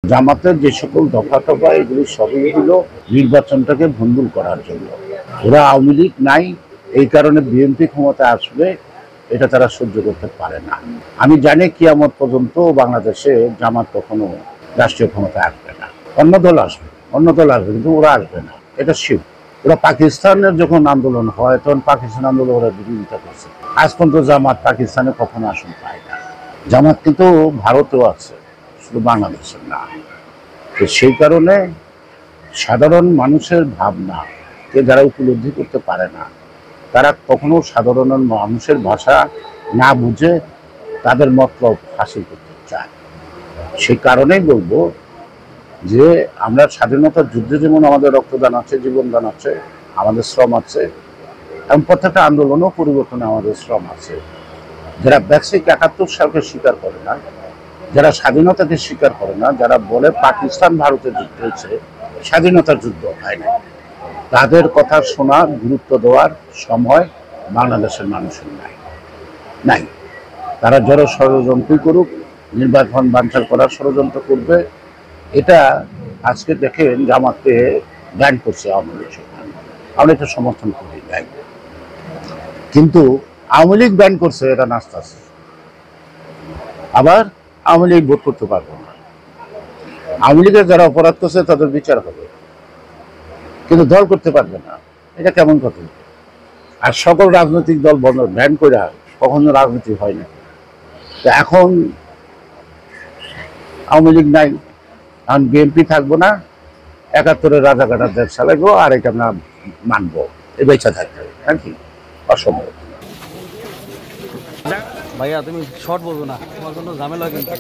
জামাতের যে সকল দফা টফা এগুলি সবই হলো নির্বাচনটাকে ভণ্ডুল করার জন্য। ওরা আওয়ামী লীগ নাই, এই কারণে বিএনপি ক্ষমতা আসবে, এটা তারা সহ্য করতে পারে না। আমি জানি কিয়ামত পর্যন্ত বাংলাদেশে জামাত কখনো রাষ্ট্রীয় ক্ষমতা আসবে না। অন্য দল আসবে, কিন্তু ওরা আসবে না, এটা শিব। ওরা পাকিস্তানের যখন আন্দোলন হয় তখন পাকিস্তান আন্দোলন ওরা বিরোধিতা করছে। আজ পর্যন্ত জামাত পাকিস্তানে কখনো আসন পায় না। জামাত কিন্তু ভারতেও আছে, শুধু বাংলাদেশের না। তো সেই কারণে সাধারণ মানুষের ভাবনাকে যারা উপলব্ধি করতে পারে না, তারা কখনো সাধারণ মানুষের ভাষা না বুঝে তাদের মতলব হাসিল করতে চায়। সেই কারণেই বলবো যে আমরা স্বাধীনতার যুদ্ধে যেমন আমাদের রক্তদান আছে, জীবনদান আছে, আমাদের শ্রম আছে, এবং প্রত্যেকটা আন্দোলনও পরিবর্তনে আমাদের শ্রম আছে। যারা বেসিক ৭১ সালকে স্বীকার করে না, যারা স্বাধীনতাকে স্বীকার করে না, যারা বলে পাকিস্তান ভারতের যুদ্ধ হয়েছে, স্বাধীনতার যুদ্ধ হয় না, তাদের কথা শোনার, গুরুত্ব দেওয়ার সময় বাংলাদেশের মানুষের নাই। তারা যারা ষড়যন্ত্র করুক, নির্বাচন বানচাল করার ষড়যন্ত্র করবে, এটা আজকে দেখেন জামাতকে ব্যান করছে আওয়ামী লীগ। আমরা এটা সমর্থন করি ব্যান, কিন্তু আওয়ামী লীগ ব্যান করছে, এটা নাস্তাছে। আবার আওয়ামী লীগ ভোট করতে পারবে না। আওয়ামী লীগের যারা অপরাধ করছে তাদের বিচার হবে, কিন্তু দল করতে পারবে না। এটা কেমন কথা? আর সকল রাজনৈতিক দল বন্ধ ব্যান করে কখনো রাজনীতি হয় না। তো এখন আওয়ামী লীগ নাই, এখন বিএনপি থাকবো না, ৭১-এর রাজাঘাটার দেশ চালাইবো, আর এটা আমরা মানবো, এই বেচা থাকবে নাকি? অসম্ভব। ভাইয়া তুমি শর্ট বলবো না, তোমার জন্য ঝামেলা কিন্তু।